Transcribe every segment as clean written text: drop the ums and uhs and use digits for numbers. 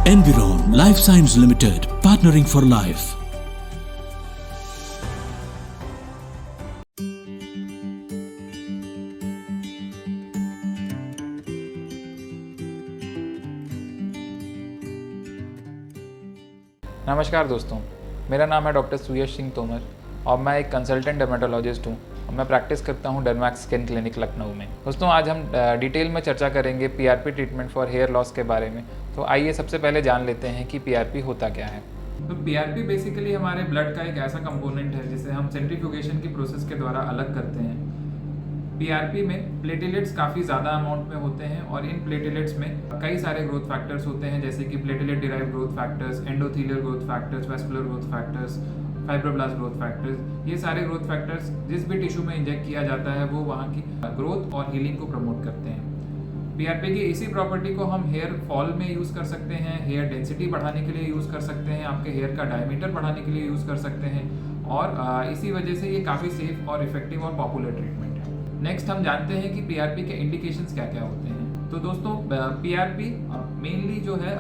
Environ Life Science Limited, partnering for life. नमस्कार दोस्तों, मेरा नाम है डॉक्टर सुयश सिंह तोमर और मैं एक कंसल्टेंट डर्मेटोलॉजिस्ट हूँ और मैं प्रैक्टिस करता हूँ डर्मैक्स स्किन क्लिनिक लखनऊ में। दोस्तों, आज हम डिटेल में चर्चा करेंगे PRP treatment for hair loss के बारे में। तो आइए सबसे पहले जान लेते हैं कि पीआरपी होता क्या है। तो पीआरपी बेसिकली हमारे ब्लड का एक ऐसा कंपोनेंट है जिसे हम सेंट्रीफ्यूगेशन की प्रोसेस के द्वारा अलग करते हैं। पीआरपी में प्लेटलेट्स काफ़ी ज़्यादा अमाउंट में होते हैं और इन प्लेटलेट्स में कई सारे ग्रोथ फैक्टर्स होते हैं, जैसे कि platelet derive growth factors, endothelial growth factors, vascular growth factors, fibroblast growth factors. ये सारे ग्रोथ फैक्टर्स जिस भी टिश्यू में इंजेक्ट किया जाता है वो वहाँ की ग्रोथ और हीलिंग को प्रमोट करते हैं। पीआरपी की इसी प्रॉपर्टी को हम हेयर फॉल में यूज़ कर सकते हैं, हेयर डेंसिटी बढ़ाने के लिए यूज़ कर सकते हैं, आपके हेयर का डायमीटर बढ़ाने के लिए यूज़ कर सकते हैं और इसी वजह से ये काफ़ी सेफ और इफेक्टिव और पॉपुलर ट्रीटमेंट है। नेक्स्ट हम जानते हैं कि पीआरपी के इंडिकेशंस क्या क्या होते हैं। तो दोस्तों, पीआरपी मेनली जो है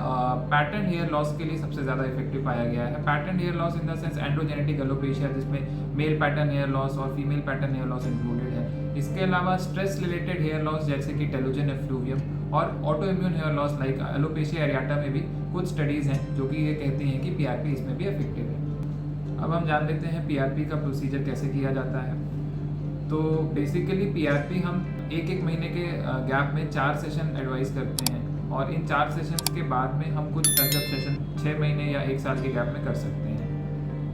पैटर्न हेयर लॉस के लिए सबसे ज़्यादा इफेक्टिव पाया गया है। Pattern hair loss in the sense androgenetic alopecia, जिसमें मेल पैटर्न हेयर लॉस और female pattern hair loss included है। इसके अलावा स्ट्रेस रिलेटेड हेयर लॉस जैसे कि टेलोजन एफ्लूवियम और autoimmune hair loss like alopecia areata में भी कुछ स्टडीज़ हैं जो कि ये कहती हैं कि पीआरपी इसमें भी इफेक्टिव है। अब हम जान लेते हैं पीआरपी का प्रोसीजर कैसे किया जाता है। तो बेसिकली पीआरपी हम एक महीने के गैप में 4 सेशन एडवाइस करते हैं और इन 4 सेशंस के बाद में हम कुछ टचअप सेशन 6 महीने या 1 साल के गैप में कर सकते हैं।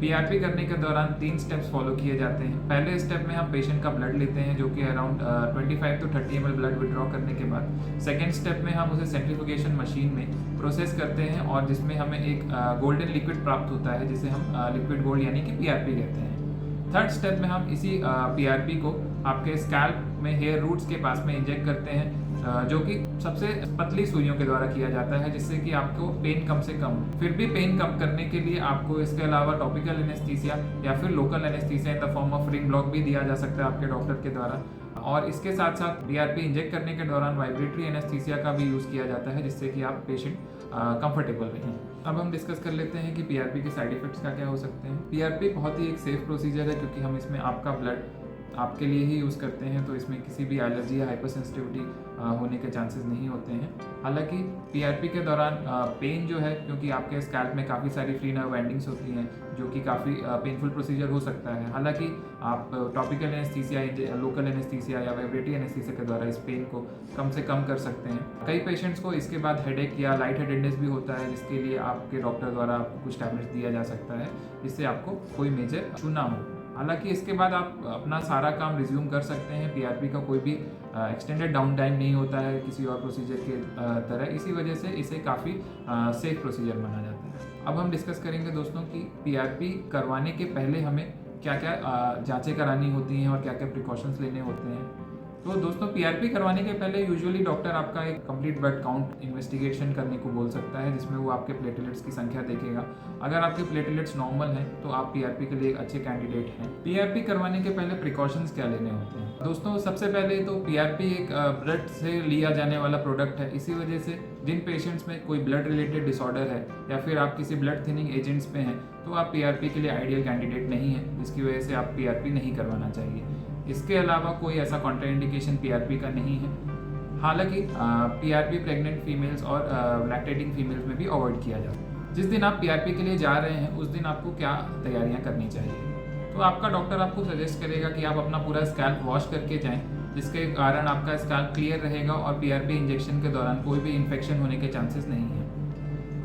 पीआरपी करने के दौरान 3 स्टेप्स फॉलो किए जाते हैं। पहले स्टेप में हम पेशेंट का ब्लड लेते हैं जो कि around 25 to 30 ml blood withdraw करने के बाद सेकेंड स्टेप में हम उसे सेंट्रीफ्यूगेशन मशीन में प्रोसेस करते हैं और जिसमें हमें एक गोल्डन लिक्विड प्राप्त होता है जिसे हम लिक्विड गोल्ड यानी कि पीआरपी कहते हैं। थर्ड स्टेप में हम इसी पीआरपी को आपके स्कैल्प में हेयर रूट्स के पास में इंजेक्ट करते हैं, जो कि सबसे पतली सुइयों के द्वारा किया जाता है जिससे कि आपको पेन कम से कम। फिर भी पेन कम करने के लिए आपको इसके अलावा टॉपिकल एनेस्थीसिया या फिर local anaesthesia in the form of ring block भी दिया जा सकता है आपके डॉक्टर के द्वारा। और इसके साथ साथ पीआरपी इंजेक्ट करने के दौरान वाइब्रेटरी एनेस्थीसिया का भी यूज़ किया जाता है जिससे कि आप पेशेंट कंफर्टेबल रहें। अब हम डिस्कस कर लेते हैं कि पीआरपी के साइड इफेक्ट्स क्या क्या हो सकते हैं। पीआरपी बहुत ही एक सेफ प्रोसीजर है क्योंकि हम इसमें आपका ब्लड आपके लिए ही यूज़ करते हैं, तो इसमें किसी भी एलर्जी या हाइपर सेंसिटिविटी होने के चांसेस नहीं होते हैं। हालांकि पीआरपी के दौरान पेन जो है, क्योंकि आपके स्कैल्प में काफ़ी सारी फ्री नर्व एंडिंग्स होती हैं जो कि काफ़ी पेनफुल प्रोसीजर हो सकता है। हालांकि आप टॉपिकल एनेस्थीसिया, लोकल एनेस्थीसिया या वाइब्रेटरी एनेस्थीसिया के द्वारा इस पेन को कम से कम कर सकते हैं। कई पेशेंट्स को इसके बाद हेडेक या लाइट हेडेडनेस भी होता है जिसके लिए आपके डॉक्टर द्वारा आपको कुछ टैबलेट्स दिया जा सकता है जिससे आपको कोई मेजर इशू ना हो। हालांकि इसके बाद आप अपना सारा काम रिज्यूम कर सकते हैं। पीआरपी का कोई भी एक्सटेंडेड डाउन टाइम नहीं होता है किसी और प्रोसीजर के तरह, इसी वजह से इसे काफ़ी सेफ प्रोसीजर माना जाता है। अब हम डिस्कस करेंगे दोस्तों कि पीआरपी करवाने के पहले हमें क्या क्या जांचें करानी होती हैं और क्या क्या प्रिकॉशंस लेने होते हैं। तो दोस्तों, पीआरपी करवाने के पहले यूजुअली डॉक्टर आपका एक कंप्लीट ब्लड काउंट इन्वेस्टिगेशन करने को बोल सकता है जिसमें वो आपके प्लेटलेट्स की संख्या देखेगा। अगर आपके प्लेटलेट्स नॉर्मल हैं तो आप पीआरपी के लिए एक अच्छे कैंडिडेट हैं। पीआरपी करवाने के पहले प्रिकॉशंस क्या लेने होते हैं दोस्तों? सबसे पहले तो पीआरपी एक ब्लड से लिया जाने वाला प्रोडक्ट है, इसी वजह से जिन पेशेंट्स में कोई ब्लड रिलेटेड डिसऑर्डर है या फिर आप किसी ब्लड थिनिंग एजेंट्स पे हैं तो आप पीआरपी के लिए आइडियल कैंडिडेट नहीं है, जिसकी वजह से आप पीआरपी नहीं करवाना चाहिए। इसके अलावा कोई ऐसा कॉन्ट्राइंडिकेशन पीआरपी का नहीं है। हालांकि पीआरपी प्रेग्नेंट फीमेल्स और लैक्टेटिंग फीमेल्स में भी अवॉइड किया जाता है। जिस दिन आप पीआरपी के लिए जा रहे हैं उस दिन आपको क्या तैयारियां करनी चाहिए? तो आपका डॉक्टर आपको सजेस्ट करेगा कि आप अपना पूरा स्कैल्प वॉश करके जाएं, जिसके कारण आपका स्कैल्प क्लियर रहेगा और पीआरपी इंजेक्शन के दौरान कोई भी इन्फेक्शन होने के चांसेस नहीं है।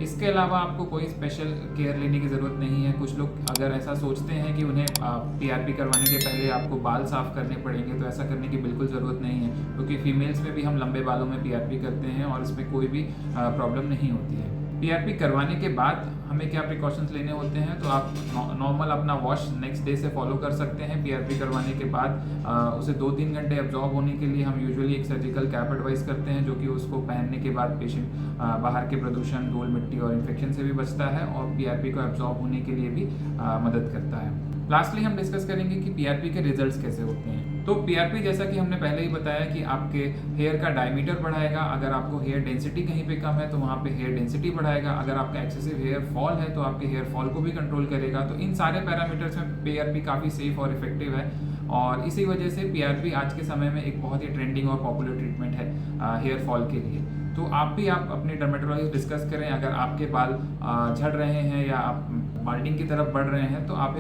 इसके अलावा आपको कोई स्पेशल केयर लेने की ज़रूरत नहीं है। कुछ लोग अगर ऐसा सोचते हैं कि उन्हें PRP करवाने के पहले आपको बाल साफ़ करने पड़ेंगे, तो ऐसा करने की बिल्कुल ज़रूरत नहीं है, क्योंकि फीमेल्स में भी हम लंबे बालों में PRP करते हैं और इसमें कोई भी प्रॉब्लम नहीं होती है। PRP करवाने के बाद हमें क्या प्रिकॉशंस लेने होते हैं, तो आप नॉर्मल अपना वॉश नेक्स्ट डे से फॉलो कर सकते हैं। PRP करवाने के बाद उसे 2-3 घंटे एब्जॉर्ब होने के लिए हम यूजुअली एक सर्जिकल कैप एडवाइस करते हैं, जो कि उसको पहनने के बाद पेशेंट बाहर के प्रदूषण, धूल मिट्टी और इन्फेक्शन से भी बचता है और PRP को एब्जॉर्ब होने के लिए भी मदद करता है। लास्टली हम डिस्कस करेंगे कि PRP के रिजल्ट्स कैसे होते हैं। तो PRP जैसा कि हमने पहले ही बताया कि आपके हेयर का डायमीटर बढ़ाएगा। अगर आपको हेयर डेंसिटी कहीं पे कम है तो वहाँ पे हेयर डेंसिटी बढ़ाएगा। अगर आपका एक्सेसिव हेयर फॉल है तो आपके हेयर फॉल को भी कंट्रोल करेगा। तो इन सारे पैरामीटर्स में PRP काफ़ी सेफ और इफेक्टिव है और इसी वजह से PRP आज के समय में एक बहुत ही ट्रेंडिंग और पॉपुलर ट्रीटमेंट है हेयर फॉल के लिए। तो आप अपने डर्मेटोलॉजिस्ट डिस्कस करें। अगर आपके बाल झड़ रहे हैं या आप बाल्डिंग की तरफ बढ़ रहे हैं तो आप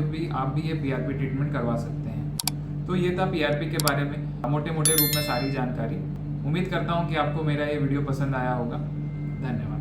भी ये PRP ट्रीटमेंट करवा सकते हैं। तो ये था PRP के बारे में मोटे मोटे रूप में सारी जानकारी। उम्मीद करता हूँ कि आपको मेरा ये वीडियो पसंद आया होगा। धन्यवाद।